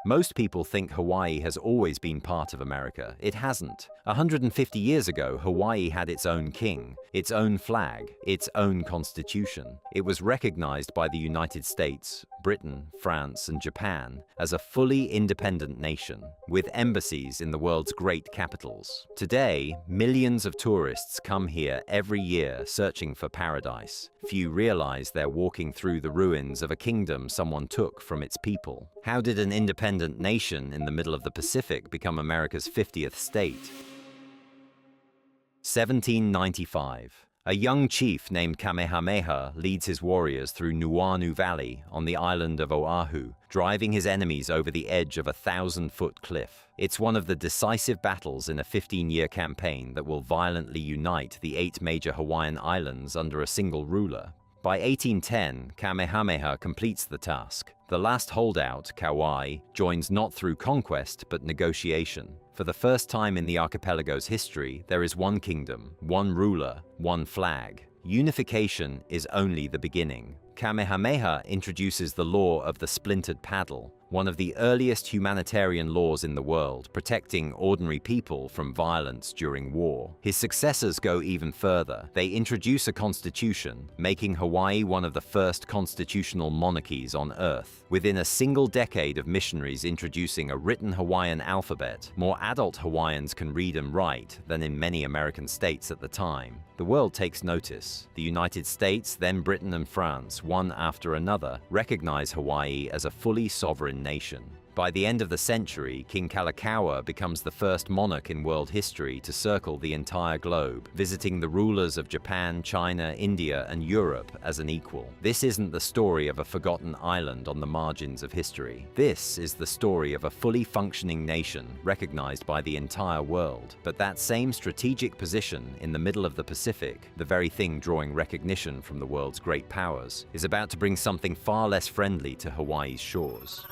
Most people think Hawaii has always been part of America. It hasn't. 150 years ago, Hawaii had its own king, its own flag, its own constitution. It was recognized by the United States, Britain, France, and Japan as a fully independent nation, with embassies in the world's great capitals. Today, millions of tourists come here every year searching for paradise. Few realize they're walking through the ruins of a kingdom someone took from its people. How did an independent nation in the middle of the Pacific become America's 50th state? 1795. A young chief named Kamehameha leads his warriors through Nuuanu Valley on the island of Oahu, driving his enemies over the edge of a 1,000-foot cliff. It's one of the decisive battles in a 15-year campaign that will violently unite the 8 major Hawaiian islands under a single ruler. By 1810, Kamehameha completes the task. The last holdout, Kauai, joins not through conquest but negotiation. For the first time in the archipelago's history, there is one kingdom, one ruler, one flag. Unification is only the beginning. Kamehameha introduces the law of the splintered paddle, one of the earliest humanitarian laws in the world, protecting ordinary people from violence during war. His successors go even further. They introduce a constitution, making Hawaii one of the first constitutional monarchies on Earth. Within a single decade of missionaries introducing a written Hawaiian alphabet, more adult Hawaiians can read and write than in many American states at the time. The world takes notice. The United States, then Britain and France, one after another, recognize Hawaii as a fully sovereign nation. By the end of the century, King Kalakaua becomes the first monarch in world history to circle the entire globe, visiting the rulers of Japan, China, India, and Europe as an equal. This isn't the story of a forgotten island on the margins of history. This is the story of a fully functioning nation recognized by the entire world. But that same strategic position in the middle of the Pacific, the very thing drawing recognition from the world's great powers, is about to bring something far less friendly to Hawaii's shores.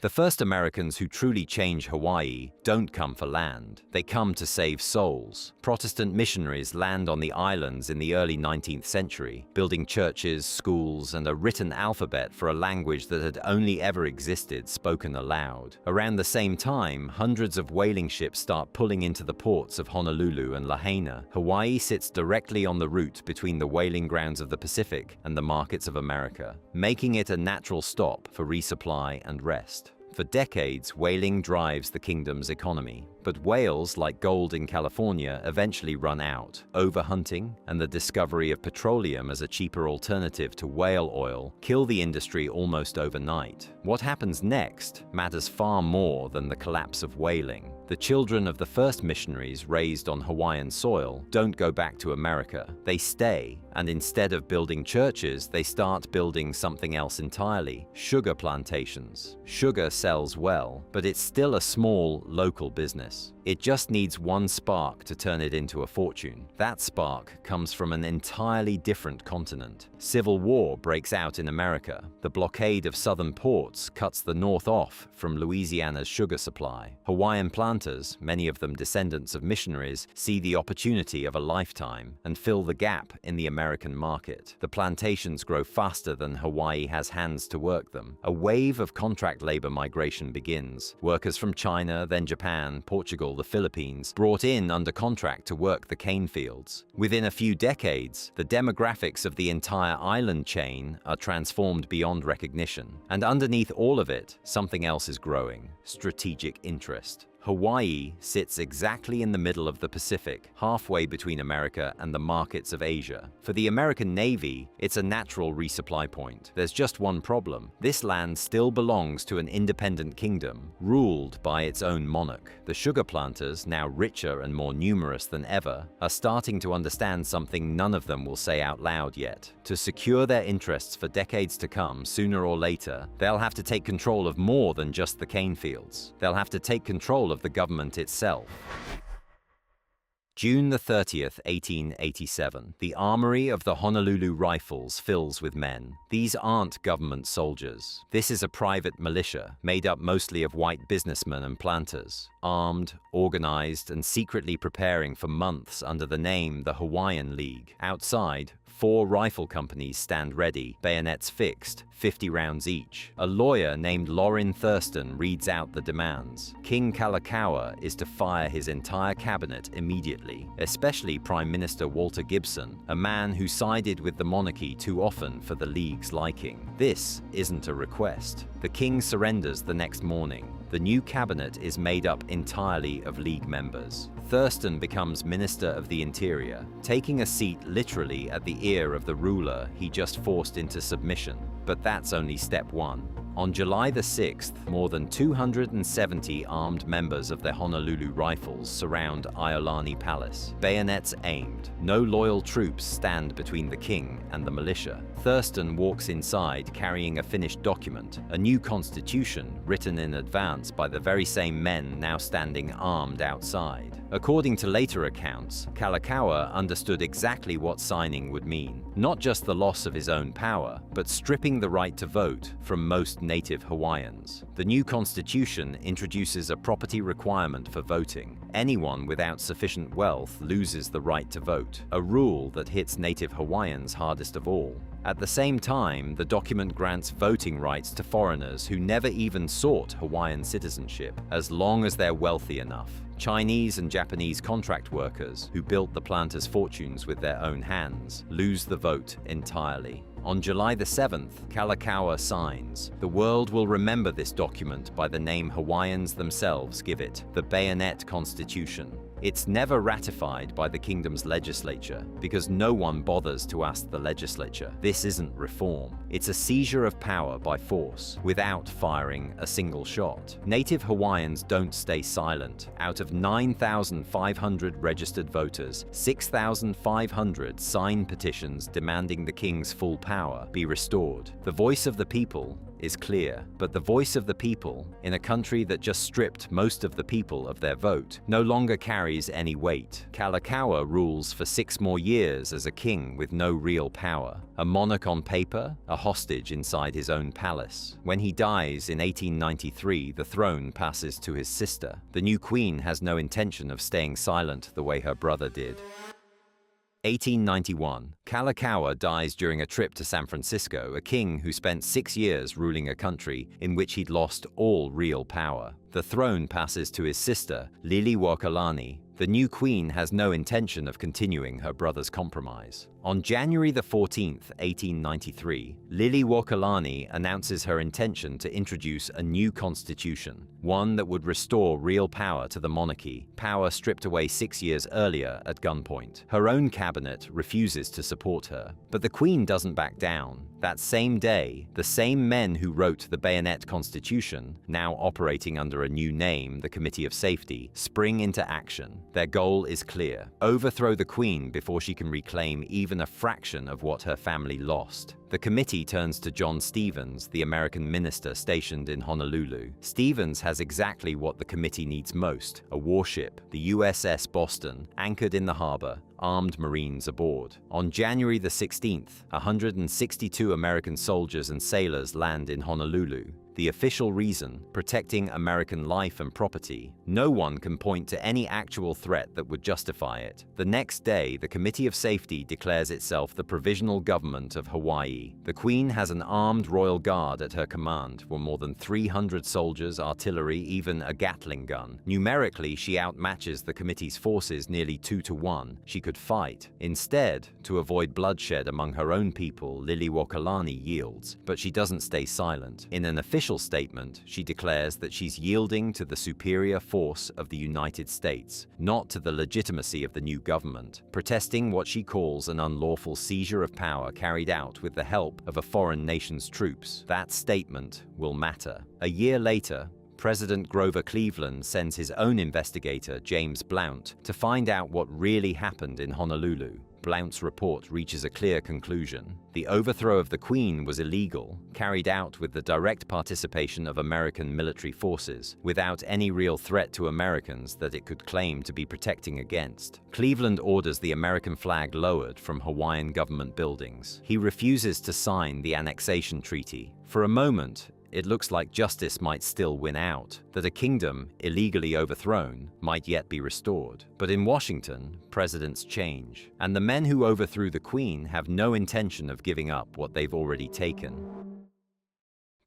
The first Americans who truly change Hawaii don't come for land. They come to save souls. Protestant missionaries land on the islands in the early 19th century, building churches, schools, and a written alphabet for a language that had only ever existed spoken aloud. Around the same time, hundreds of whaling ships start pulling into the ports of Honolulu and Lahaina. Hawaii sits directly on the route between the whaling grounds of the Pacific and the markets of America, making it a natural stop for resupply and rest. For decades, whaling drives the kingdom's economy. But whales, like gold in California, eventually run out. Overhunting and the discovery of petroleum as a cheaper alternative to whale oil kill the industry almost overnight. What happens next matters far more than the collapse of whaling. The children of the first missionaries raised on Hawaiian soil don't go back to America. They stay, and instead of building churches, they start building something else entirely: sugar plantations. Sugar sells well, but it's still a small, local business. It just needs one spark to turn it into a fortune. That spark comes from an entirely different continent. Civil war breaks out in America. The blockade of southern ports cuts the North off from Louisiana's sugar supply. Hawaiian planters, many of them descendants of missionaries, see the opportunity of a lifetime and fill the gap in the American market. The plantations grow faster than Hawaii has hands to work them. A wave of contract labor migration begins. Workers from China, then Japan, Portugal, the Philippines, brought in under contract to work the cane fields. Within a few decades, the demographics of the entire island chain are transformed beyond recognition. And underneath all of it, something else is growing: strategic interest. Hawaii sits exactly in the middle of the Pacific, halfway between America and the markets of Asia. For the American Navy, it's a natural resupply point. There's just one problem. This land still belongs to an independent kingdom, ruled by its own monarch. The sugar planters, now richer and more numerous than ever, are starting to understand something none of them will say out loud yet. To secure their interests for decades to come, sooner or later, they'll have to take control of more than just the cane fields. They'll have to take control of the government itself. June the 30th, 1887. The armory of the Honolulu Rifles fills with men. These aren't government soldiers. This is a private militia, made up mostly of white businessmen and planters, armed, organized, and secretly preparing for months under the name the Hawaiian League. Outside, 4 rifle companies stand ready, bayonets fixed, 50 rounds each. A lawyer named Lorin Thurston reads out the demands. King Kalakaua is to fire his entire cabinet immediately, especially Prime Minister Walter Gibson, a man who sided with the monarchy too often for the League's liking. This isn't a request. The king surrenders the next morning. The new cabinet is made up entirely of League members. Thurston becomes Minister of the Interior, taking a seat literally at the ear of the ruler he just forced into submission. But that's only step 1. On July the 6th, more than 270 armed members of the Honolulu Rifles surround Iolani Palace, bayonets aimed. No loyal troops stand between the king and the militia. Thurston walks inside carrying a finished document, a new constitution written in advance by the very same men now standing armed outside. According to later accounts, Kalakaua understood exactly what signing would mean. Not just the loss of his own power, but stripping the right to vote from most native Hawaiians. The new constitution introduces a property requirement for voting. Anyone without sufficient wealth loses the right to vote, a rule that hits native Hawaiians hardest of all. At the same time, the document grants voting rights to foreigners who never even sought Hawaiian citizenship, as long as they're wealthy enough. Chinese and Japanese contract workers, who built the planters' fortunes with their own hands, lose the vote entirely. On July the 7th, Kalakaua signs. The world will remember this document by the name Hawaiians themselves give it, the Bayonet Constitution. It's never ratified by the kingdom's legislature because no one bothers to ask the legislature. This isn't reform. It's a seizure of power by force without firing a single shot. Native Hawaiians don't stay silent. Out of 9,500 registered voters, 6,500 sign petitions demanding the king's full power be restored. The voice of the people is clear, but the voice of the people, in a country that just stripped most of the people of their vote, no longer carries any weight. Kalakaua rules for 6 more years as a king with no real power. A monarch on paper, a hostage inside his own palace. When he dies in 1893, the throne passes to his sister. The new queen has no intention of staying silent the way her brother did. 1891. Kalakaua dies during a trip to San Francisco, a king who spent 6 years ruling a country in which he'd lost all real power. The throne passes to his sister, Liliuokalani. The new queen has no intention of continuing her brother's compromise. On January the 14th, 1893, Liliuokalani announces her intention to introduce a new constitution, one that would restore real power to the monarchy, power stripped away 6 years earlier at gunpoint. Her own cabinet refuses to support her, but the queen doesn't back down. That same day, the same men who wrote the Bayonet Constitution, now operating under a new name, the Committee of Safety, spring into action. Their goal is clear: overthrow the queen before she can reclaim even a fraction of what her family lost. The committee turns to John Stevens, the American minister stationed in Honolulu. Stevens has exactly what the committee needs most: a warship, the USS Boston, anchored in the harbor, armed Marines aboard. On January the 16th, 162 American soldiers and sailors land in Honolulu. The official reason: protecting American life and property. No one can point to any actual threat that would justify it. The next day, the Committee of Safety declares itself the Provisional Government of Hawaii. The Queen has an armed royal guard at her command, with more than 300 soldiers, artillery, even a Gatling gun. Numerically, she outmatches the committee's forces nearly 2 to 1. She could fight. Instead, to avoid bloodshed among her own people, Liliuokalani yields, but she doesn't stay silent. In an official statement, she declares that she's yielding to the superior force of the United States, not to the legitimacy of the new government, protesting what she calls an unlawful seizure of power carried out with the help of a foreign nation's troops. That statement will matter. A year later, President Grover Cleveland sends his own investigator, James Blount, to find out what really happened in Honolulu. Blount's report reaches a clear conclusion. The overthrow of the Queen was illegal, carried out with the direct participation of American military forces, without any real threat to Americans that it could claim to be protecting against. Cleveland orders the American flag lowered from Hawaiian government buildings. He refuses to sign the annexation treaty. For a moment, it looks like justice might still win out, that a kingdom, illegally overthrown, might yet be restored. But in Washington, presidents change, and the men who overthrew the Queen have no intention of giving up what they've already taken.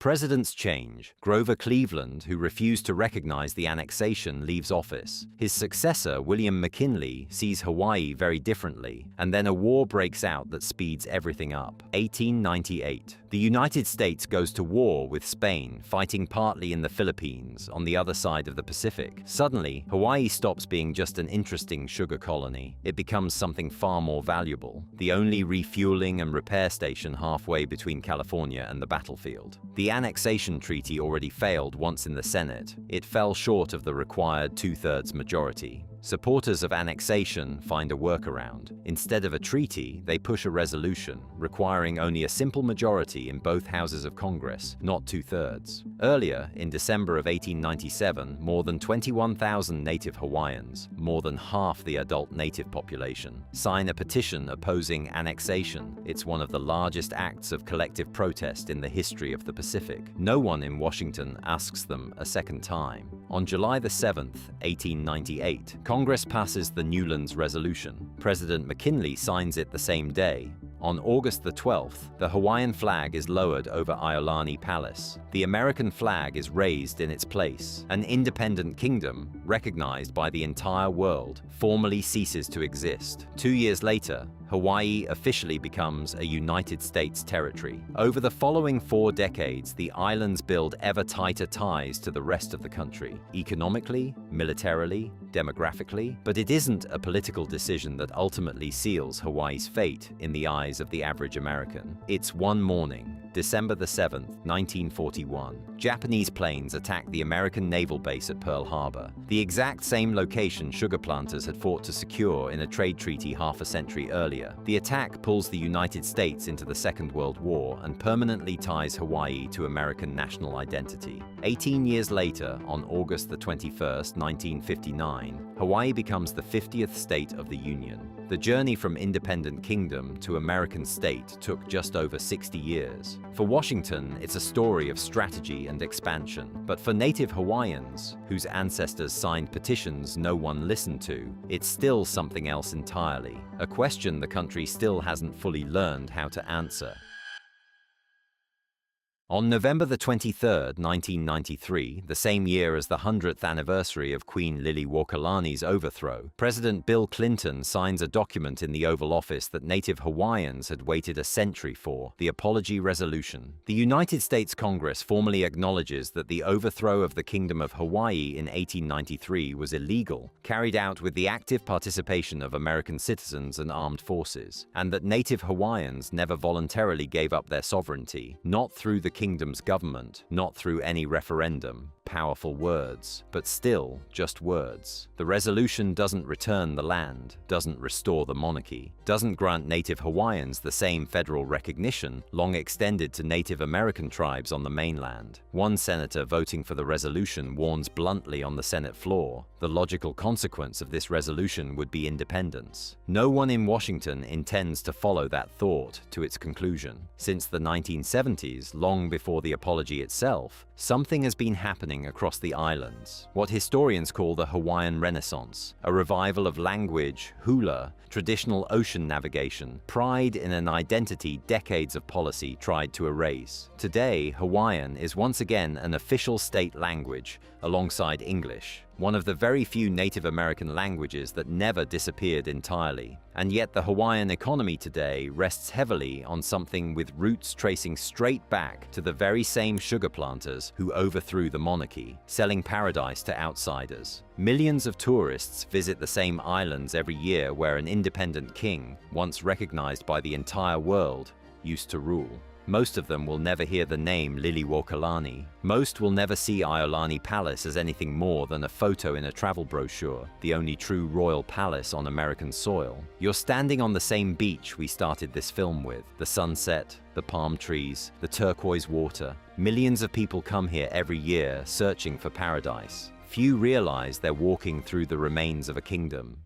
Presidents change. Grover Cleveland, who refused to recognize the annexation, leaves office. His successor, William McKinley, sees Hawaii very differently, and then a war breaks out that speeds everything up. 1898. The United States goes to war with Spain, fighting partly in the Philippines, on the other side of the Pacific. Suddenly, Hawaii stops being just an interesting sugar colony. It becomes something far more valuable, the only refueling and repair station halfway between California and the battlefield. The annexation treaty already failed once in the Senate. It fell short of the required two-thirds majority. Supporters of annexation find a workaround. Instead of a treaty, they push a resolution, requiring only a simple majority in both houses of Congress, not two-thirds. Earlier, in December of 1897, more than 21,000 native Hawaiians, more than half the adult native population, sign a petition opposing annexation. It's one of the largest acts of collective protest in the history of the Pacific. No one in Washington asks them a second time. On July the 7th, 1898, Congress passes the Newlands Resolution. President McKinley signs it the same day. On August the 12th, the Hawaiian flag is lowered over Iolani Palace. The American flag is raised in its place. An independent kingdom, recognized by the entire world, formally ceases to exist. 2 years later, Hawaii officially becomes a United States territory. Over the following 4 decades, the islands build ever tighter ties to the rest of the country, economically, militarily, demographically. But it isn't a political decision that ultimately seals Hawaii's fate in the eyes of the average American. It's one morning, December the 7th, 1941. Japanese planes attacked the American naval base at Pearl Harbor, the exact same location sugar planters had fought to secure in a trade treaty half a century earlier. The attack pulls the United States into the Second World War and permanently ties Hawaii to American national identity. 18 years later, on August the 21st, 1959, Hawaii becomes the 50th state of the Union. The journey from independent kingdom to American state took just over 60 years. For Washington, it's a story of strategy and expansion. But for native Hawaiians, whose ancestors signed petitions no one listened to, it's still something else entirely. A question the country still hasn't fully learned how to answer. On November the 23rd, 1993, the same year as the 100th anniversary of Queen Liliuokalani's overthrow, President Bill Clinton signs a document in the Oval Office that native Hawaiians had waited a century for, the Apology Resolution. The United States Congress formally acknowledges that the overthrow of the Kingdom of Hawaii in 1893 was illegal, carried out with the active participation of American citizens and armed forces, and that native Hawaiians never voluntarily gave up their sovereignty, not through the kingdom's government, not through any referendum. Powerful words, but still just words. The resolution doesn't return the land, doesn't restore the monarchy, doesn't grant native Hawaiians the same federal recognition long extended to Native American tribes on the mainland. One senator voting for the resolution warns bluntly on the Senate floor, the logical consequence of this resolution would be independence. No one in Washington intends to follow that thought to its conclusion. Since the 1970s, long before the apology itself, something has been happening across the islands. What historians call the Hawaiian Renaissance, a revival of language, hula, traditional ocean navigation, pride in an identity decades of policy tried to erase. Today, Hawaiian is once again an official state language, alongside English, one of the very few Native American languages that never disappeared entirely. And yet the Hawaiian economy today rests heavily on something with roots tracing straight back to the very same sugar planters who overthrew the monarchy, selling paradise to outsiders. Millions of tourists visit the same islands every year where an independent king, once recognized by the entire world, used to rule. Most of them will never hear the name Liliuokalani. Most will never see Iolani Palace as anything more than a photo in a travel brochure, the only true royal palace on American soil. You're standing on the same beach we started this film with. The sunset, the palm trees, the turquoise water. Millions of people come here every year searching for paradise. Few realize they're walking through the remains of a kingdom.